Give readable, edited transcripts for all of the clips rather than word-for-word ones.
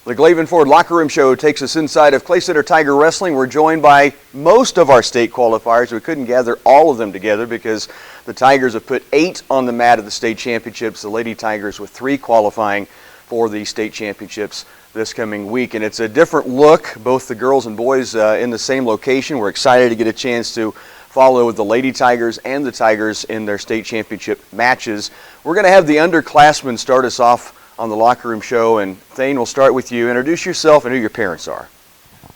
The Glavan Ford Locker Room Show takes us inside of Clay Center Tiger Wrestling. We're joined by most of our state qualifiers. We couldn't gather all of them together because the Tigers have put 8 on the mat at the state championships. The Lady Tigers with 3 qualifying for the state championships this coming week. And it's a different look, both the girls and boys in the same location. We're excited to get a chance to follow the Lady Tigers and the Tigers in their state championship matches. We're going to have the underclassmen start us off on the Locker Room Show, and Thane, we'll start with you. Introduce yourself and who your parents are.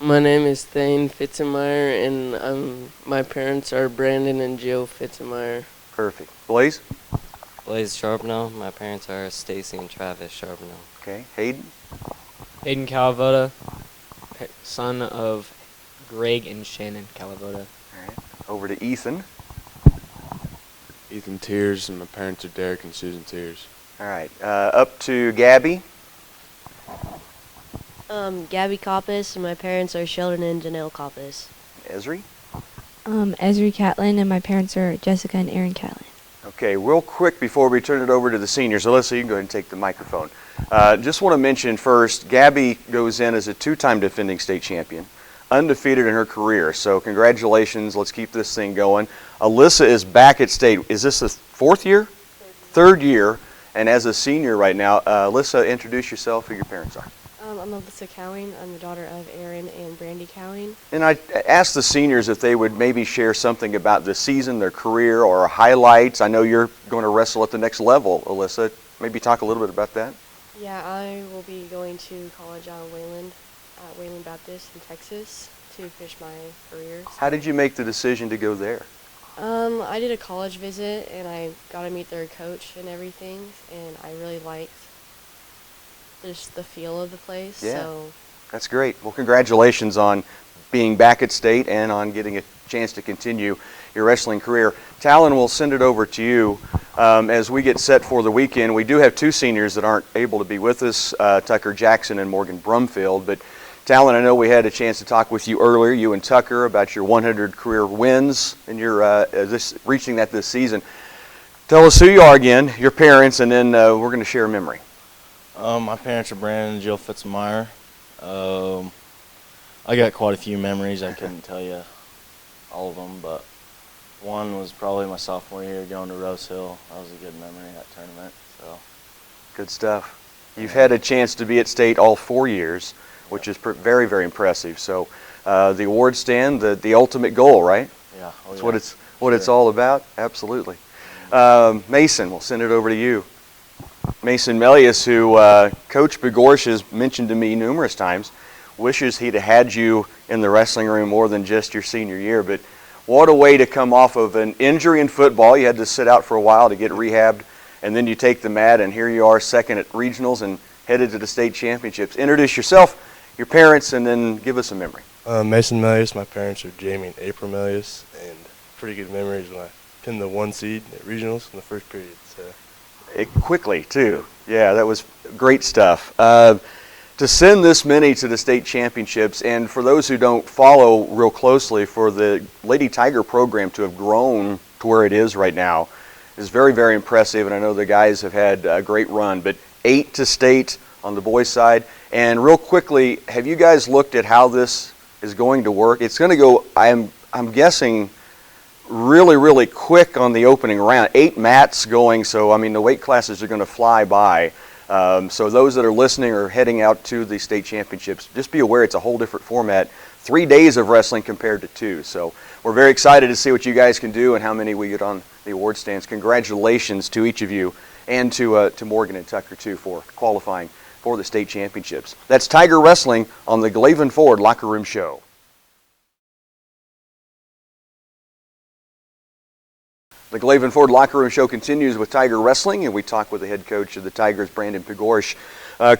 My name is Thane Fitzenmeyer, and my parents are Brandon and Jill Fitzenmeyer. Perfect. Blaze? Blaze Charbonneau. My parents are Stacy and Travis Charbonneau. Okay. Hayden? Hayden Calavoda, son of Greg and Shannon Calavoda. All right. Over to Ethan. Ethan Tears, and my parents are Derek and Susan Tears. All right. Up to Gabby. Gabby Coppice, and my parents are Sheldon and Janelle Coppice. Esri? Esri Catlin, and my parents are Jessica and Aaron Catlin. Okay, real quick before we turn it over to the seniors. Alyssa, you can go ahead and take the microphone. Just want to mention first, Gabby goes in as a 2-time defending state champion, undefeated in her career. So congratulations. Let's keep this thing going. Alyssa is back at state. Is this the 4th year? Third year. And as a senior right now, Alyssa, introduce yourself, who your parents are. I'm Alyssa Cowing. I'm the daughter of Aaron and Brandy Cowing. And I asked the seniors if they would maybe share something about the season, their career, or highlights. I know you're going to wrestle at the next level, Alyssa. Maybe talk a little bit about that. Yeah, I will be going to college out of Wayland Baptist in Texas to finish my career. How did you make the decision to go there? I did a college visit, and I got to meet their coach and everything, and I really liked just the feel of the place. Yeah, so that's great. Well, congratulations on being back at state and on getting a chance to continue your wrestling career. Talon, we'll send it over to you. As we get set for the weekend, we do have 2 seniors that aren't able to be with us, Tucker Jackson and Morgan Brumfield, but Talon, I know we had a chance to talk with you earlier, you and Tucker, about your 100 career wins and your reaching that this season. Tell us who you are again, your parents, and then we're going to share a memory. My parents are Brandon and Jill Fitzenmeyer. I got quite a few memories. I couldn't tell you all of them, but one was probably my sophomore year going to Rose Hill. That was a good memory, that tournament. So, good stuff. You've had a chance to be at state all 4 years, which is very, very impressive. So the award stand, the ultimate goal, right? Yeah. That's what it's all about. Absolutely. Mason, we'll send it over to you. Mason Melius, who Coach Begorsh has mentioned to me numerous times, wishes he'd have had you in the wrestling room more than just your senior year. But what a way to come off of an injury in football. You had to sit out for a while to get rehabbed, and then you take the mat, and here you are, second at regionals and headed to the state championships. Introduce yourself, your parents, and then give us a memory. Mason Melius, my parents are Jamie and April Melius, and pretty good memories when I pinned the 1 seed at regionals in the first period. So. Quickly, too. Yeah, that was great stuff. To send this many to the state championships, and for those who don't follow real closely, for the Lady Tiger program to have grown to where it is right now is very, very impressive, and I know the guys have had a great run, but 8 to state on the boys' side. And real quickly, have you guys looked at how this is going to work? It's going to go, I'm guessing, really, really quick on the opening round. 8 mats going, so I mean the weight classes are going to fly by. So those that are listening or heading out to the state championships, just be aware it's a whole different format. 3 days of wrestling compared to 2. So we're very excited to see what you guys can do and how many we get on the award stands. Congratulations to each of you, and to Morgan and Tucker too for qualifying for the state championships. That's Tiger Wrestling on the Glavan Ford Locker Room Show. The Glavan Ford Locker Room Show continues with Tiger Wrestling, and we talk with the head coach of the Tigers, Brandon Begorsh.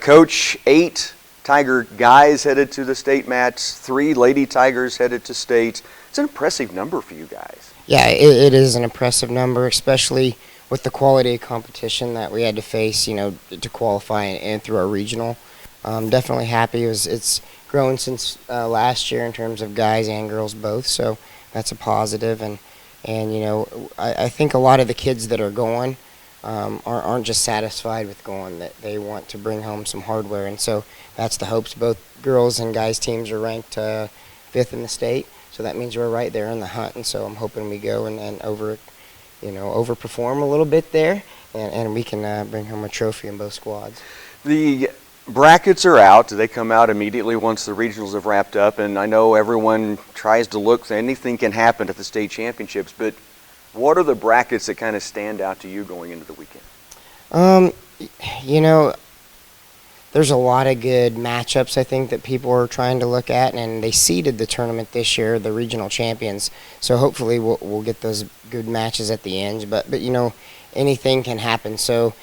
Coach, 8 Tiger guys headed to the state mats, 3 Lady Tigers headed to state. It's an impressive number for you guys. Yeah, it is an impressive number, especially with the quality of competition that we had to face, to qualify and through our regional. Definitely happy. It's grown since last year in terms of guys and girls both, so that's a positive. And I think a lot of the kids that are going aren't just satisfied with going, that they want to bring home some hardware. And so that's the hopes. Both girls and guys teams are ranked 5th in the state, so that means we're right there in the hunt. And so I'm hoping we go and overperform a little bit there, and we can bring home a trophy in both squads. The brackets are out. They come out immediately once the regionals have wrapped up, and I know everyone tries to look, anything can happen at the state championships, but what are the brackets that kind of stand out to you going into the weekend? There's a lot of good matchups, I think, that people are trying to look at, and they seeded the tournament this year, the regional champions. So hopefully we'll get those good matches at the end. But anything can happen. So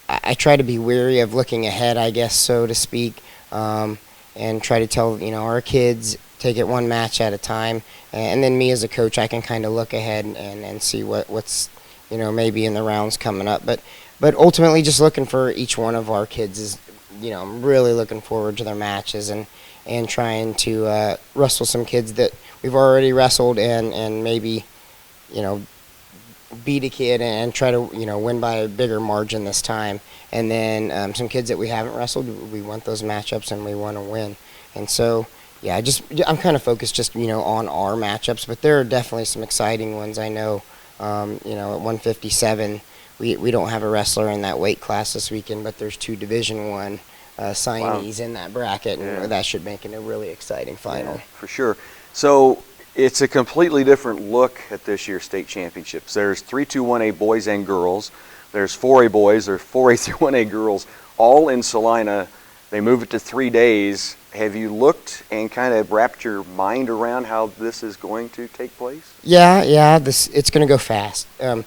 I try to be wary of looking ahead, I guess, so to speak, and try to tell our kids, take it one match at a time, and then me as a coach, I can kind of look ahead and see what's maybe in the rounds coming up. But ultimately, just looking for each one of our kids is, I'm really looking forward to their matches and trying to wrestle some kids that we've already wrestled and maybe, beat a kid and try to, win by a bigger margin this time. And then some kids that we haven't wrestled, we want those matchups and we want to win. And so, yeah, I'm kind of focused just, on our matchups, but there are definitely some exciting ones. I know, at 157, we don't have a wrestler in that weight class this weekend, but there's 2 Division I signees in that bracket, and that should make it a really exciting final. Yeah, for sure. So it's a completely different look at this year's state championships. There's 3-2-1A boys and girls. There's 4A boys. There's 4A through 1A girls, all in Salina. They move it to 3 days. Have you looked and kind of wrapped your mind around how this is going to take place? Yeah, it's going to go fast. When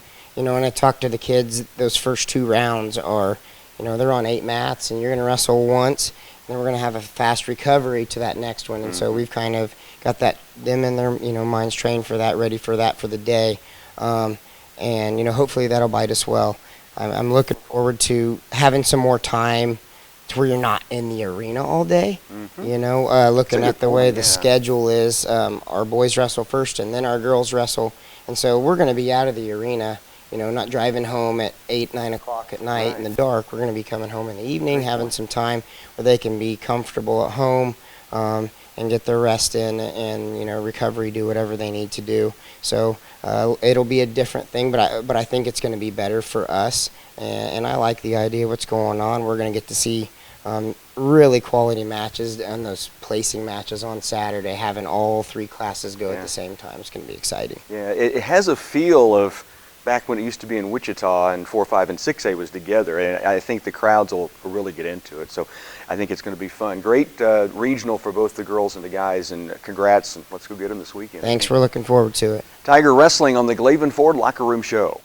I talk to the kids, those first 2 rounds are, they're on 8 mats, and you're going to wrestle once, and then we're going to have a fast recovery to that next one. And so we've kind of got them in their, minds trained for that, ready for that for the day. And, hopefully that'll bite us well. I'm looking forward to having some more time to where you're not in the arena all day. Looking at the way the schedule is, our boys wrestle first and then our girls wrestle. And so we're going to be out of the arena, not driving home at 8, 9 o'clock at night in the dark. We're going to be coming home in the evening, having some time where they can be comfortable at home and get their rest in and, recovery, do whatever they need to do. So it'll be a different thing, but I think it's going to be better for us. And I like the idea of what's going on. We're going to get to see really quality matches and those placing matches on Saturday, having all 3 classes go at the same time. It's going to be exciting. Yeah, it has a feel of back when it used to be in Wichita and 4, 5, and 6A was together, and I think the crowds will really get into it. So I think it's going to be fun. Great regional for both the girls and the guys, and congrats, and let's go get them this weekend. Thanks, we're looking forward to it. Tiger Wrestling on the Glavan Ford Locker Room Show.